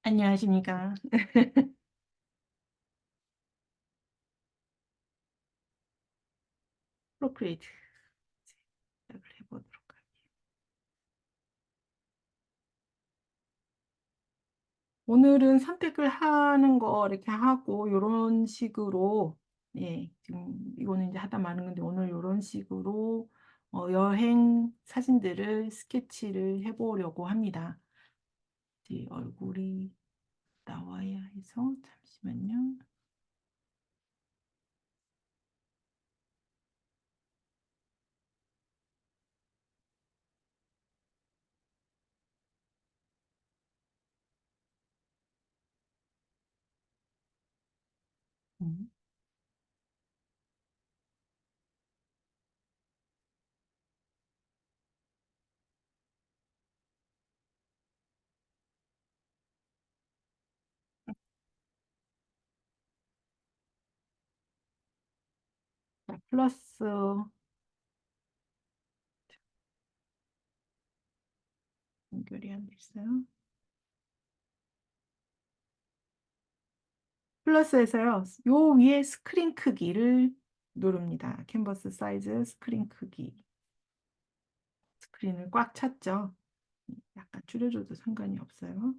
안녕하십니까. 프로크리에이트 시작을 해보도록 할게요. 오늘은 선택을 하는 거 이렇게 하고 이런 식으로 지금 이거는 이제 하다 마는 건데 오늘 이런 식으로 여행 사진들을 스케치를 해보려고 합니다. 이제 얼굴이 나와야 해서 잠시만요. 음. 자, 플러스 연결이 안 됐어요. 플러스에서요, 요 위에 스크린 크기를 누릅니다. 캔버스 사이즈 스크린 크기. 스크린을 꽉 찼죠. 약간 줄여줘도 상관이 없어요.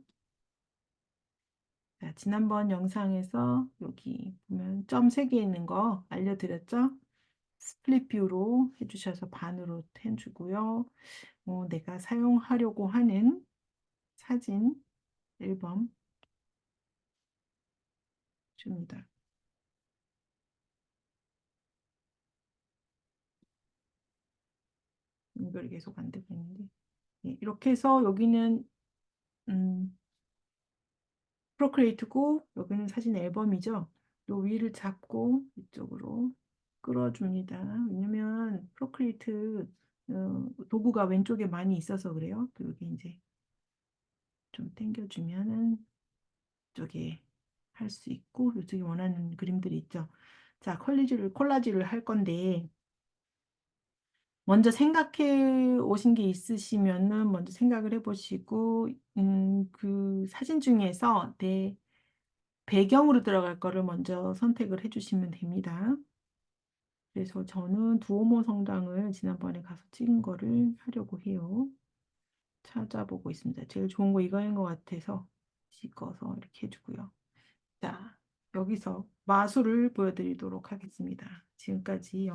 자, 지난번 영상에서 여기 보면 점 3개 있는 거 알려드렸죠? 스플릿 뷰로 해주셔서 반으로 해주고요. 내가 사용하려고 하는 사진 앨범 줍니다. 연결이 계속 안 되고 있는데. 이렇게 해서 여기는 음, 프로크리에이트고 여기는 사진 앨범이죠. 요 위를 잡고 이쪽으로 끌어줍니다. 왜냐면 프로크리에이트 도구가 왼쪽에 많이 있어서 그래요. 또 여기 이제 좀 당겨주면은 이쪽에 할 수 있고 이쪽에 원하는 그림들이 있죠. 자, 콜라지를 할 건데 먼저 생각해 오신 게 있으시면은 먼저 생각을 해보시고 그 사진 중에서 내 배경으로 들어갈 거를 먼저 선택을 해주시면 됩니다. 그래서 저는 두오모 성당을 지난번에 가서 찍은 거를 하려고 해요. 찾아보고 있습니다. 제일 좋은 거 이거인 것 같아서 찍어서 이렇게 해주고요. 자, 여기서 마술을 보여드리도록 하겠습니다. 지금까지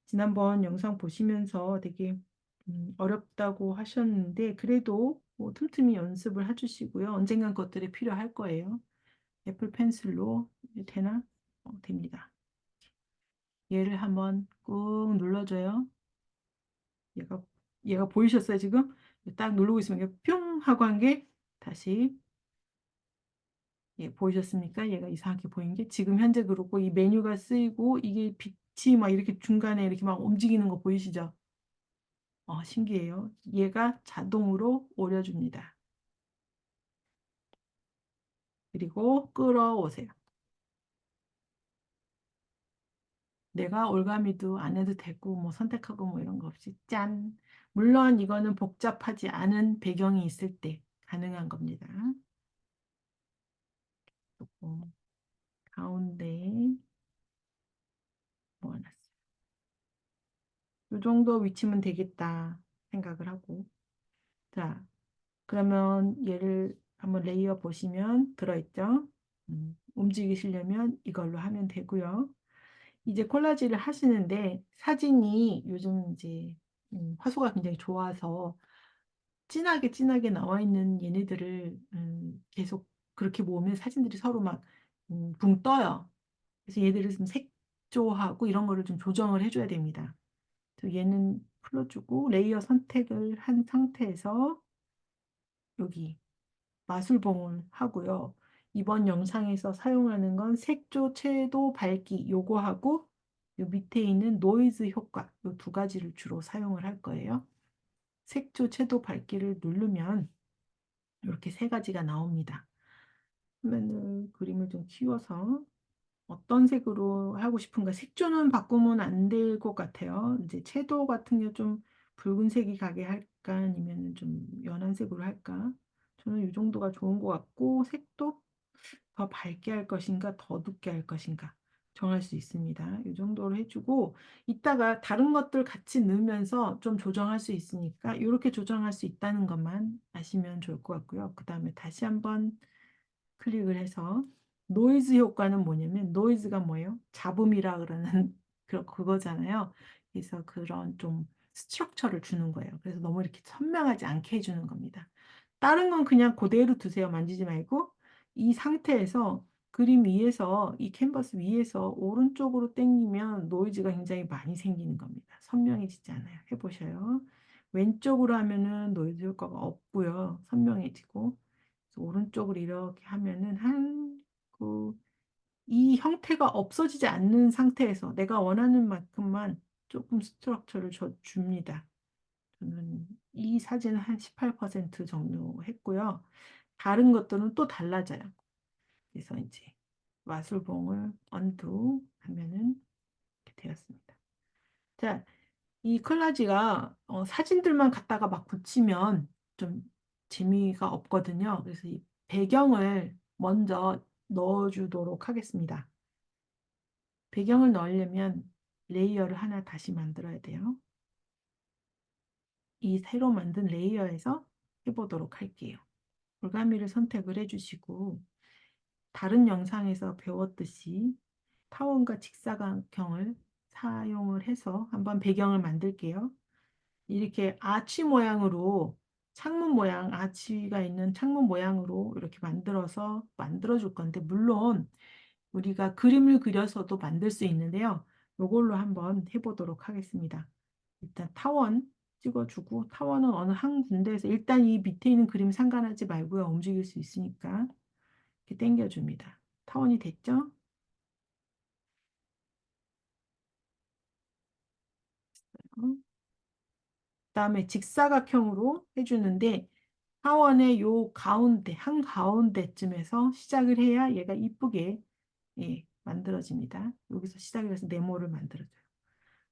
지난번 영상 보시면서 되게 어렵다고 하셨는데, 그래도 뭐 틈틈이 연습을 해주시고요. 언젠간 것들이 필요할 거예요. 애플 펜슬로 이제 되나? 됩니다. 얘를 한번 꾹 눌러줘요. 얘가 얘가 보이셨어요 지금? 딱 누르고 있으면 이게 뿅 하고 한 게 다시 보이셨습니까? 얘가 이상하게 보인 게 지금 현재 그렇고 이 메뉴가 쓰이고 이게 빛이 막 이렇게 중간에 이렇게 막 움직이는 거 보이시죠? 신기해요. 얘가 자동으로 오려줍니다. 그리고 끌어오세요. 내가 올가미도 안 해도 되고 뭐 선택하고 뭐 이런 거 없이 짠. 물론 이거는 복잡하지 않은 배경이 있을 때 가능한 겁니다. 또 가운데 모아놨어요. 이 정도 위치면 되겠다 생각을 하고. 자, 그러면 얘를 한번 레이어 보시면 들어있죠? 움직이시려면 이걸로 하면 되고요. 이제 콜라지를 하시는데 사진이 요즘 이제 화소가 굉장히 좋아서 진하게 진하게 나와 있는 얘네들을 계속 그렇게 모으면 사진들이 서로 막 붕 떠요. 그래서 얘들을 좀 색조하고 이런 거를 좀 조정을 해줘야 됩니다. 그래서 얘는 풀어주고 레이어 선택을 한 상태에서 여기 마술봉을 하고요. 이번 영상에서 사용하는 건 색조, 채도, 밝기 요거 하고 요 밑에 있는 노이즈 효과 요 두 가지를 주로 사용을 할 거예요. 색조, 채도, 밝기를 누르면 이렇게 세 가지가 나옵니다. 그러면은 그림을 좀 키워서 어떤 색으로 하고 싶은가 색조는 바꾸면 안 될 것 같아요. 이제 채도 같은 게 좀 붉은색이 가게 할까 아니면 좀 연한 색으로 할까 저는 이 정도가 좋은 것 같고, 색도 더 밝게 할 것인가, 더 어둡게 할 것인가 정할 수 있습니다. 이 정도로 해주고, 이따가 다른 것들 같이 넣으면서 좀 조정할 수 있으니까, 이렇게 조정할 수 있다는 것만 아시면 좋을 것 같고요. 그 다음에 다시 한번 클릭을 해서, 노이즈 효과는 뭐냐면, 노이즈가 뭐예요? 잡음이라 그러는 그거잖아요. 그래서 그런 좀 스트럭처를 주는 거예요. 그래서 너무 이렇게 선명하지 않게 해주는 겁니다. 다른 건 그냥 그대로 두세요. 만지지 말고. 이 상태에서 그림 위에서, 이 캔버스 위에서 오른쪽으로 당기면 노이즈가 굉장히 많이 생기는 겁니다. 선명해지지 않아요. 해보셔요. 왼쪽으로 하면은 노이즈 효과가 없고요. 선명해지고. 그래서 오른쪽으로 이렇게 하면은 이 형태가 없어지지 않는 상태에서 내가 원하는 만큼만 조금 스트럭처를 줍니다. 저는 이 사진은 한 18% 정도 했고요. 다른 것들은 또 달라져요. 그래서 이제 마술봉을 언두 하면은 이렇게 되었습니다. 자, 이 콜라지가 사진들만 갖다가 막 붙이면 좀 재미가 없거든요. 그래서 이 배경을 먼저 넣어주도록 하겠습니다. 배경을 넣으려면 레이어를 하나 다시 만들어야 돼요. 이 새로 만든 레이어에서 해보도록 할게요. 올가미를 선택을 해주시고 다른 영상에서 배웠듯이 타원과 직사각형을 사용을 해서 한번 배경을 만들게요. 이렇게 아치 모양으로 창문 모양, 아치가 있는 창문 모양으로 이렇게 만들어 줄 건데 물론 우리가 그림을 그려서도 만들 수 있는데요. 이걸로 한번 해보도록 하겠습니다. 일단 타원 찍어주고 타원은 어느 한 군데에서 일단 이 밑에 있는 그림 상관하지 말고요. 움직일 수 있으니까 이렇게 당겨줍니다. 타원이 됐죠? 그다음에 직사각형으로 해주는데 타원의 요 가운데 한 가운데쯤에서 시작을 해야 얘가 이쁘게 만들어집니다. 여기서 시작을 해서 네모를 만들어줘요.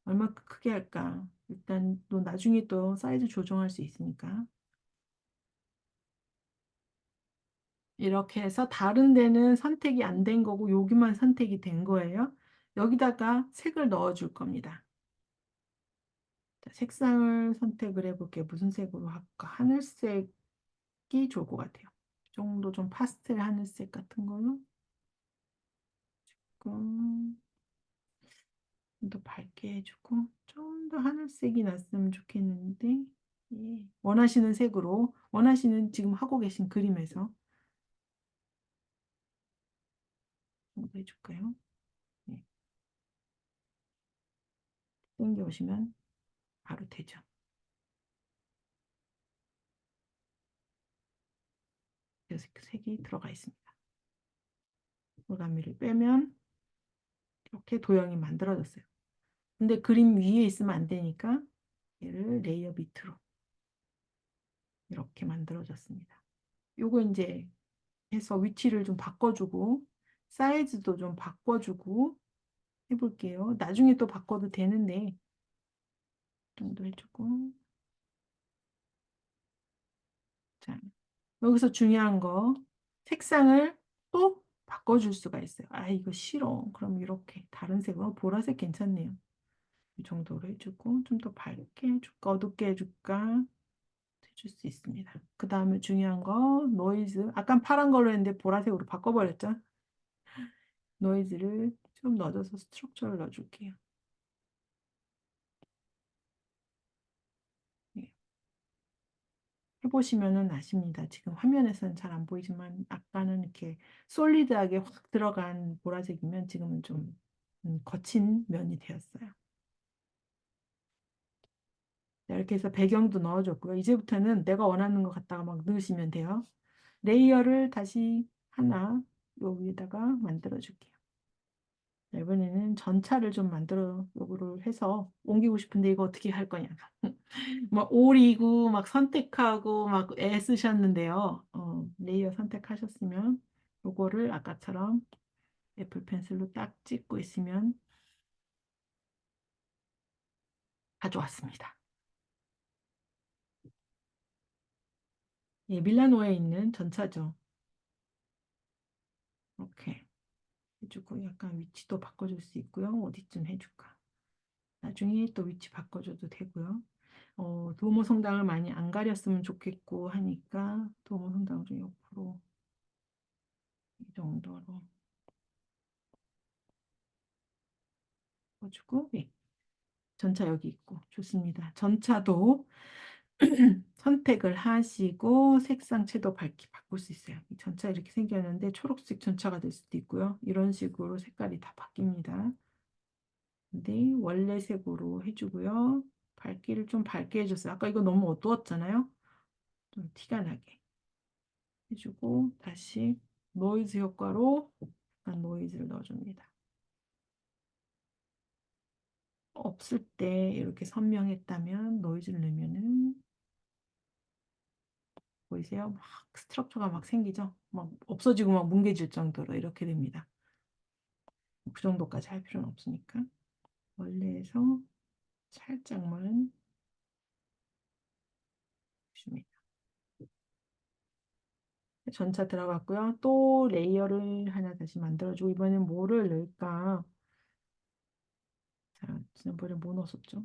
얼마 크게 할까? 일단 또 나중에 또 사이즈 조정할 수 있으니까 이렇게 해서 다른 데는 선택이 안 된 거고 여기만 선택이 된 거예요. 여기다가 색을 넣어 줄 겁니다. 자, 색상을 선택을 해볼게요. 무슨 색으로 할까? 하늘색이 좋을 것 같아요. 이 정도 좀 파스텔 하늘색 같은 걸로 조금 더 밝게 해주고 좀 더 하늘색이 났으면 좋겠는데 원하시는 색으로 원하시는 지금 하고 계신 그림에서 정도 해줄까요? 네. 당겨 오시면 바로 되죠. 그래서 그 색이 들어가 있습니다. 물감미를 빼면 이렇게 도형이 만들어졌어요. 근데 그림 위에 있으면 안 되니까 얘를 레이어 밑으로 이렇게 만들어졌습니다. 요거 이제 해서 위치를 좀 바꿔주고 사이즈도 좀 바꿔주고 해볼게요. 나중에 또 바꿔도 되는데 이 정도 해주고 자 여기서 중요한 거 색상을 또 바꿔줄 수가 있어요. 아 이거 싫어. 그럼 이렇게 다른 색으로 보라색 괜찮네요. 이 정도로 해주고 좀 더 밝게 해줄까 어둡게 해줄까 해줄 수 있습니다. 그 다음에 중요한 거 노이즈 아까 파란 걸로 했는데 보라색으로 바꿔버렸죠. 노이즈를 좀 넣어줘서 스트럭처를 넣어줄게요. 예. 해보시면은 아십니다. 지금 화면에서는 잘 안 보이지만 아까는 이렇게 솔리드하게 확 들어간 보라색이면 지금은 좀 거친 면이 되었어요. 자, 이렇게 해서 배경도 넣어줬고요. 이제부터는 내가 원하는 거 갖다가 막 넣으시면 돼요. 레이어를 다시 하나 요 위에다가 만들어 줄게요. 이번에는 전차를 좀 만들어 요거를 해서 옮기고 싶은데 이거 어떻게 할 거냐. 막 오리고 막 선택하고 막 애쓰셨는데요. 레이어 선택하셨으면 요거를 아까처럼 애플 펜슬로 딱 찍고 있으면 가져왔습니다. 예, 밀라노에 있는 전차죠. 이렇게 해주고 약간 위치도 바꿔줄 수 있고요. 어디쯤 해줄까? 나중에 또 위치 바꿔줘도 되고요. 두오모 성당을 많이 안 가렸으면 좋겠고 하니까 두오모 성당을 좀 옆으로 이 정도로 해주고 예, 전차 여기 있고 좋습니다. 전차도 선택을 하시고 색상 채도 밝게 바꿀 수 있어요. 이 전차 이렇게 생겼는데 초록색 전차가 될 수도 있고요. 이런 식으로 색깔이 다 바뀝니다. 근데 원래 색으로 해주고요. 밝기를 좀 밝게 해줬어요. 아까 이거 너무 어두웠잖아요. 좀 티가 나게 해주고 다시 노이즈 효과로 약간 노이즈를 넣어줍니다. 없을 때 이렇게 선명했다면 노이즈를 넣으면은 보이세요? 막 스트럭처가 막 생기죠? 막 없어지고 막 뭉개질 정도로 이렇게 됩니다. 그 정도까지 할 필요는 없으니까 원래에서 살짝만 줍니다. 전차 들어갔고요. 또 레이어를 하나 다시 만들어주고 이번엔 뭐를 넣을까? 자, 지난번에 뭐 넣었었죠?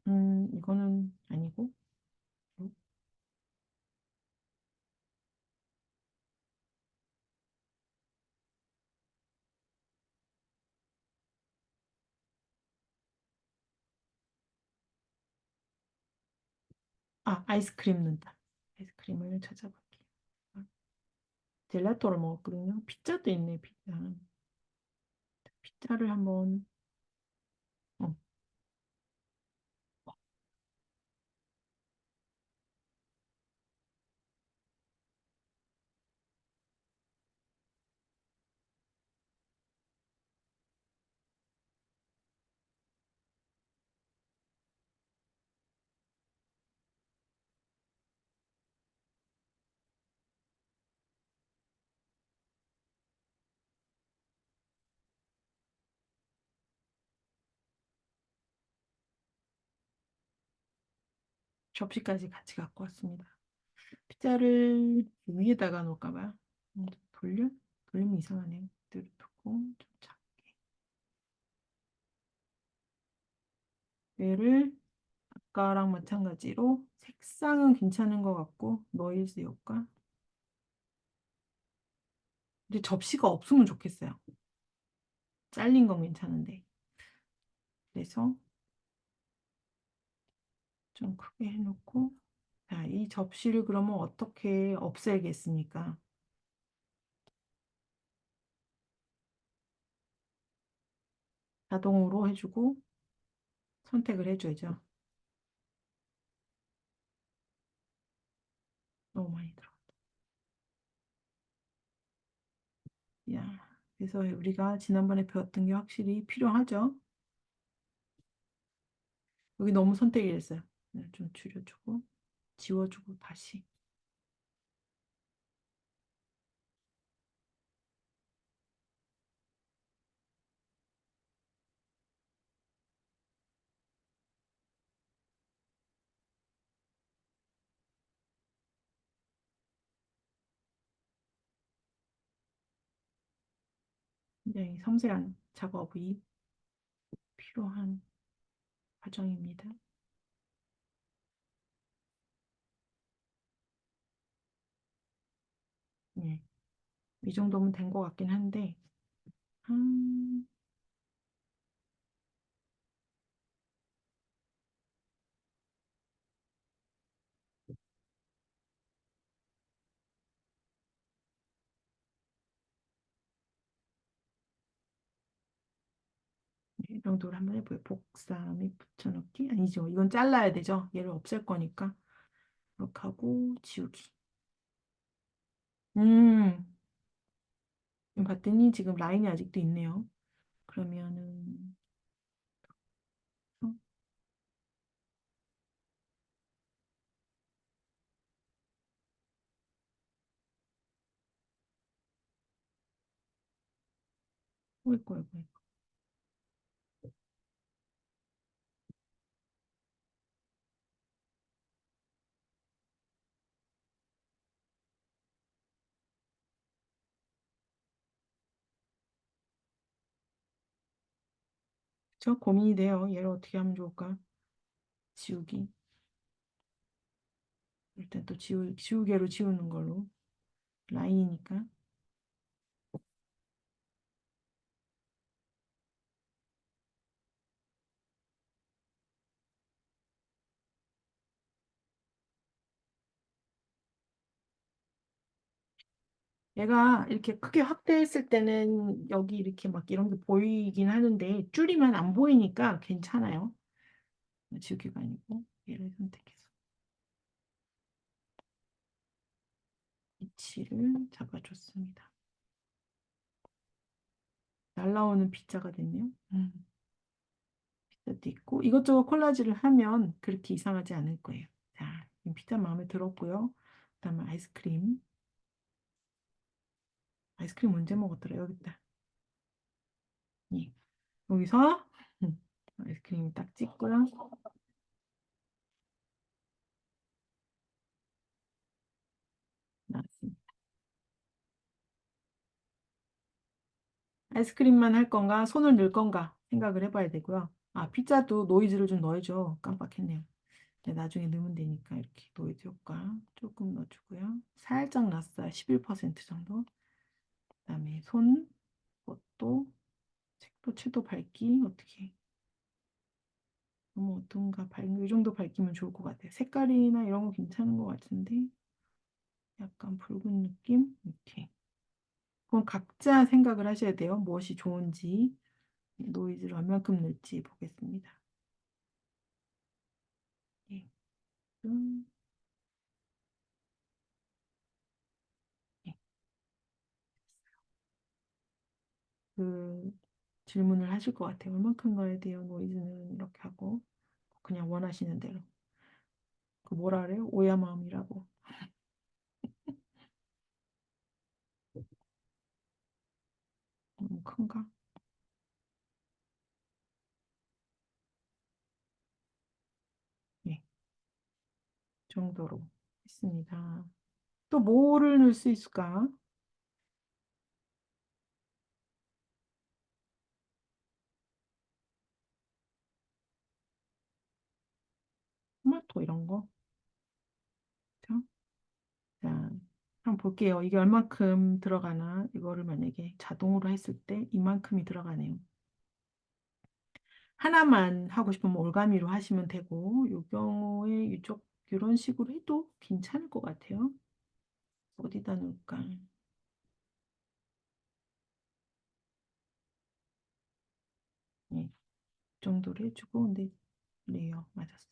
음, 이거는 아니고 아이스크림 넣는다. 아이스크림을 찾아볼게요. 젤라또를 먹었거든요. 피자도 있네, 피자. 피자를 한번 어, 접시까지 같이 갖고 왔습니다. 피자를 위에다가 놓을까 봐요. 돌려? 돌리면 이상하네요. 그대로 두고 좀 작게. 얘를 아까랑 마찬가지로 색상은 괜찮은 것 같고 노이즈 효과. 근데 접시가 없으면 좋겠어요. 잘린 건 괜찮은데. 그래서 좀 크게 해놓고 자, 이 접시를 그러면 어떻게 없애겠습니까? 자동으로 해주고 선택을 해줘야죠. 너무 많이 들어. 야, 그래서 우리가 지난번에 배웠던 게 확실히 필요하죠. 여기 너무 선택이 됐어요. 네, 좀 줄여주고 지워주고 다시 굉장히 섬세한 작업이 필요한 과정입니다. 예, 이 정도면 된 것 같긴 한데 음, 이 정도로 한번 해보요. 복사 및 붙여넣기 아니죠. 이건 잘라야 되죠. 얘를 없앨 거니까 이렇게 하고 지우기. 음, 봤더니 지금 라인이 아직도 있네요. 그러면은 어, 어이구, 어이구, 어이구. 저 고민이 돼요. 얘를 어떻게 하면 좋을까? 지우기. 일단 또 지우개로 지우는 걸로. 라인이니까. 얘가 이렇게 크게 확대했을 때는 여기 이렇게 막 이런 게 보이긴 하는데 줄이면 안 보이니까 괜찮아요. 지우개가 아니고 얘를 선택해서 위치를 잡아줬습니다. 날라오는 피자가 됐네요. 피자도 있고 이것저것 콜라지를 하면 그렇게 이상하지 않을 거예요. 자, 피자 마음에 들었고요. 그다음에 아이스크림. 아이스크림 언제 먹었더라? 여기 있다. 예. 여기서 아이스크림 딱 찍고요. 나왔습니다. 아이스크림만 할 건가, 손을 넣을 건가 생각을 해봐야 되고요. 아, 피자도 노이즈를 좀 넣어줘. 깜빡했네요. 네, 나중에 넣으면 되니까 이렇게 노이즈 효과 조금 넣어주고요. 살짝 넣었어요. 11% 정도. 그다음에 손, 것도 채도 밝기 어떻게 너무 어떤가 이 정도 밝히면 좋을 것 같아요. 색깔이나 이런 거 괜찮은 것 같은데 약간 붉은 느낌 이렇게. 그건 각자 생각을 하셔야 돼요. 무엇이 좋은지 노이즈를 얼만큼 넣을지 보겠습니다. 예. 음, 예. 그 질문을 하실 것 같아요. 얼만큼 넣어야 돼요? 노이즈는 이렇게 하고 그냥 원하시는 대로. 그 뭐라 그래요? 오야 마음이라고. 너무 큰가? 예, 정도로 했습니다. 또 뭐를 넣을 수 있을까? 토마토 이런 거. 그죠? 자, 한번 볼게요. 이게 얼마큼 들어가나? 이거를 만약에 자동으로 했을 때 이만큼이 들어가네요. 하나만 하고 싶으면 올가미로 하시면 되고, 이 경우에 이런 식으로 해도 괜찮을 것 같아요. 어디다 놓을까? 예, 이 정도로 해주고, 근데 레이어 맞았어요.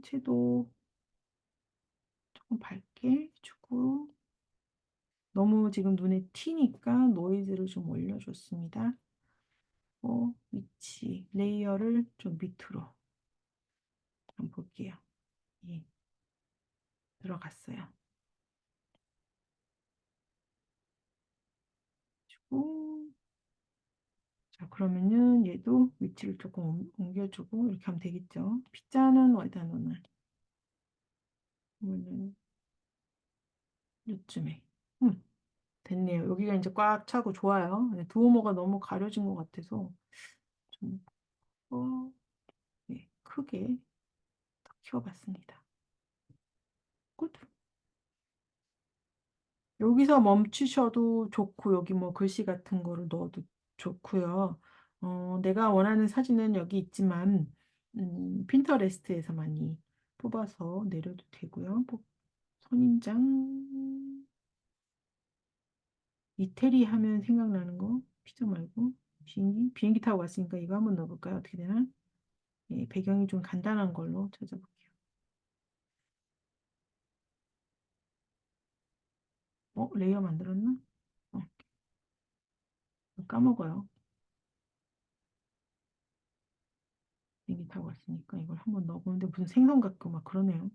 채도 조금 밝게 해주고, 너무 지금 눈에 튀니까 노이즈를 좀 올려줬습니다. 위치, 레이어를 좀 밑으로 한번 볼게요. 예, 들어갔어요. 주고, 자, 그러면은 얘도 위치를 조금 옮겨주고 이렇게 하면 되겠죠. 피자는 어디다 놓나? 그러면은 요쯤에. 음, 됐네요. 여기가 이제 꽉 차고 좋아요. 네, 두오모가 너무 가려진 것 같아서 좀 네, 크게 더 키워봤습니다. 끝. 여기서 멈추셔도 좋고 여기 뭐 글씨 같은 거를 넣어도 좋고요. 내가 원하는 사진은 여기 있지만 핀터레스트에서 많이 뽑아서 내려도 되고요. 선인장 이태리 하면 생각나는 거 피자 말고 비행기 타고 왔으니까 이거 한번 넣어볼까요? 어떻게 되나? 예, 배경이 좀 간단한 걸로 찾아볼게요. 레이어 만들었나? 어, 까먹어요. 비행기 타고 왔으니까 이걸 한번 넣어보는데 무슨 생선 같고 막 그러네요.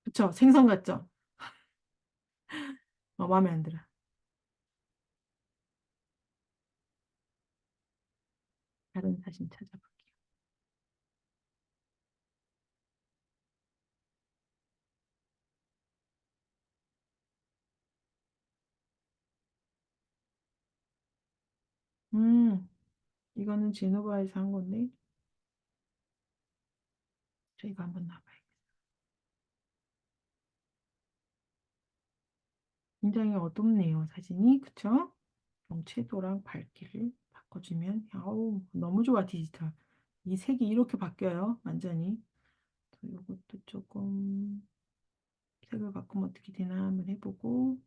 그쵸? 생선 같죠? 마음에 안 들어. 다른 사진 찾아볼게요. 이거는 제노바에서 한 건데 저희가 한번 놔봐요. 굉장히 어둡네요, 사진이. 그쵸? 채도랑 밝기를 바꿔주면 아우 너무 좋아 디지털. 이 색이 이렇게 바뀌어요, 완전히. 이것도 조금 색을 바꾸면 어떻게 되나 한번 해보고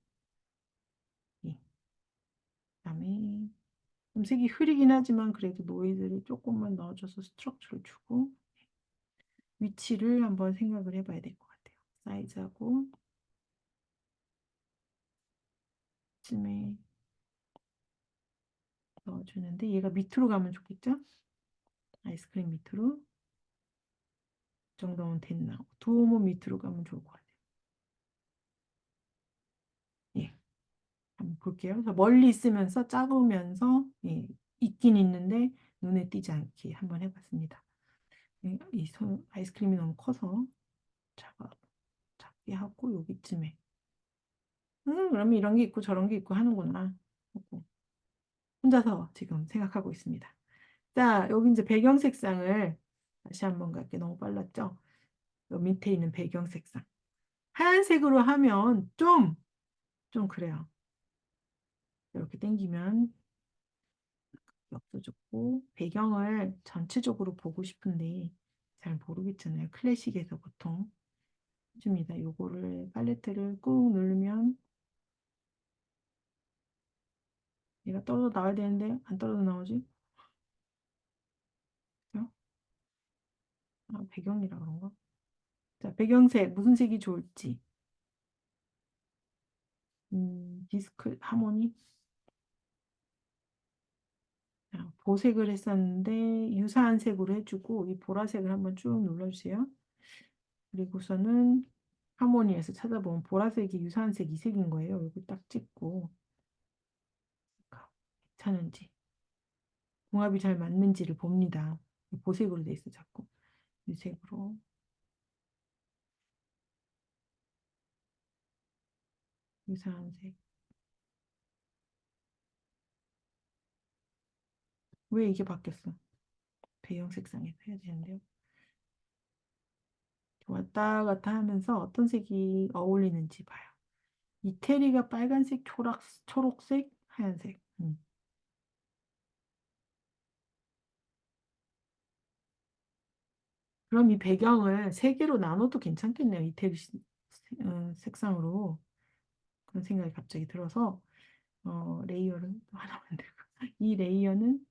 예. 그다음에 좀 색이 흐리긴 하지만 그래도 노이즈를 조금만 넣어줘서 스트럭처를 주고 위치를 한번 생각을 해봐야 될 것 같아요. 사이즈하고 쯤에 넣어주는데 얘가 밑으로 가면 좋겠죠? 아이스크림 밑으로 이 정도면 됐나? 두오모 밑으로 가면 좋을 것 같아요. 예, 한번 볼게요. 그래서 멀리 있으면서 작으면서 예, 있긴 있는데 눈에 띄지 않게 한번 해봤습니다. 예, 아이스크림이 너무 커서 작아, 작게 하고 여기쯤에 그러면 이런 게 있고 저런 게 있고 하는구나 하고 혼자서 지금 생각하고 있습니다. 자, 여기 이제 배경 색상을 다시 한번 갈게. 너무 빨랐죠? 요 밑에 있는 배경 색상. 하얀색으로 하면 좀 그래요. 이렇게 당기면 없어졌고, 배경을 전체적으로 보고 싶은데 잘 모르겠잖아요. 클래식에서 보통 해줍니다. 요거를 팔레트를 꾹 누르면 얘가 떨어져 나와야 되는데 안 떨어져 나오지? 그죠? 아, 배경이라 그런가? 자, 배경색 무슨 색이 좋을지. 디스크 하모니. 자, 보색을 했었는데 유사한 색으로 해주고 이 보라색을 한번 쭉 눌러주세요. 그리고서는 하모니에서 찾아보면 보라색이 유사한 색 이 색인 거예요. 여기 딱 찍고 괜찮은지 궁합이 잘 맞는지를 봅니다. 보색으로 돼 있어 자꾸 이 색으로 유사한 색. 왜 이게 바뀌었어? 배경 색상에서 해야 되는데요. 왔다 갔다 하면서 어떤 색이 어울리는지 봐요. 이태리가 빨간색, 초록색, 하얀색. 그럼 이 배경을 세 개로 나눠도 괜찮겠네요. 이태리 색상으로. 그런 생각이 갑자기 들어서 레이어를 또 하나 만들고 이 레이어는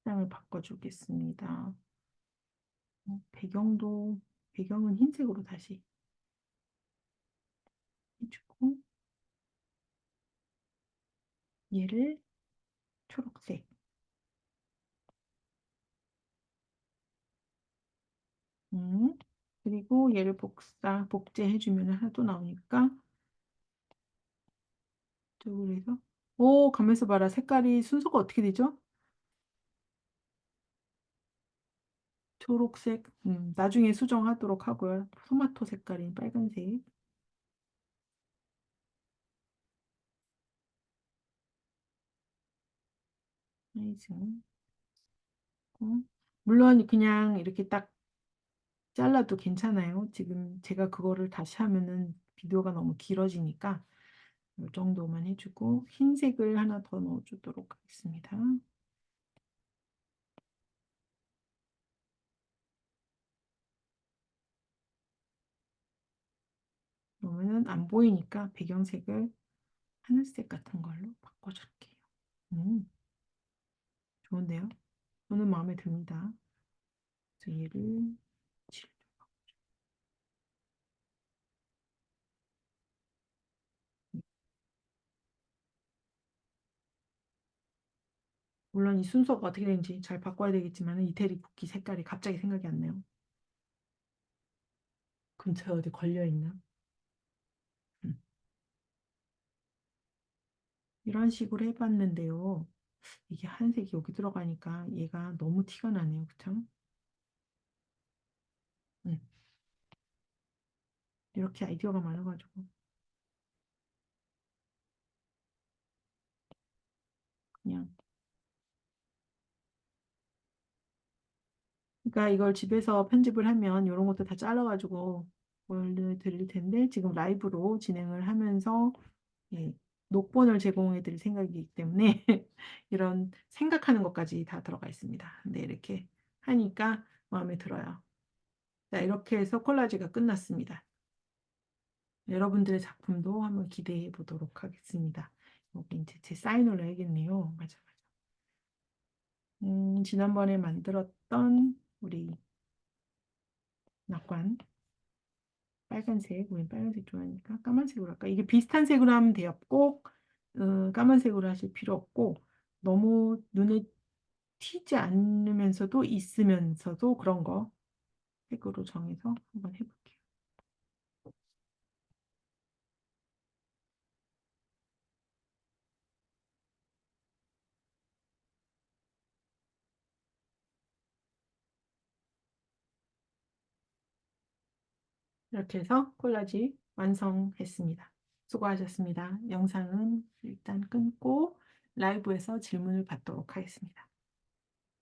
색상을 바꿔주겠습니다. 배경은 흰색으로 다시 해주고 얘를 초록색. 음, 그리고 얘를 복제해주면 하나도 나오니까 이쪽으로 해서 오, 가면서 봐라. 색깔이 순서가 어떻게 되죠? 초록색. 나중에 수정하도록 하고요. 토마토 색깔인 빨간색. 사이즈. 물론 그냥 이렇게 딱 잘라도 괜찮아요. 지금 제가 그거를 다시 하면은 비디오가 너무 길어지니까 이 정도만 해주고 흰색을 하나 더 넣어주도록 하겠습니다. 그러면은 안 보이니까 배경색을 하늘색 같은 걸로 바꿔줄게요. 음, 좋은데요? 저는 마음에 듭니다. 그래서 얘를 칠- 물론 이 순서가 어떻게 되는지 잘 바꿔야 되겠지만 이태리 국기 색깔이 갑자기 생각이 안 나요. 근처에 어디 걸려 있나? 음, 이런 식으로 해봤는데요. 이게 한색이 여기 들어가니까 얘가 너무 티가 나네요. 그쵸? 음, 이렇게 아이디어가 많아가지고 그냥 그러니까 이걸 집에서 편집을 하면 이런 것도 다 잘라가지고 보여드릴 텐데 지금 라이브로 진행을 하면서 예, 녹본을 제공해 드릴 생각이기 때문에 이런 생각하는 것까지 다 들어가 있습니다. 근데 이렇게 하니까 마음에 들어요. 자, 이렇게 해서 콜라지가 끝났습니다. 여러분들의 작품도 한번 기대해 보도록 하겠습니다. 여기 이제 제 사인을 넣어야겠네요. 맞아, 맞아. 지난번에 만들었던 우리 낙관 빨간색, 우린 빨간색 좋아하니까 까만색으로 할까? 이게 비슷한 색으로 하면 돼요. 꼭 까만색으로 하실 필요 없고 너무 눈에 튀지 않으면서도 있으면서도 그런 거 색으로 정해서 한번 해볼게요. 이렇게 해서 콜라지 완성했습니다. 수고하셨습니다. 영상은 일단 끊고 라이브에서 질문을 받도록 하겠습니다.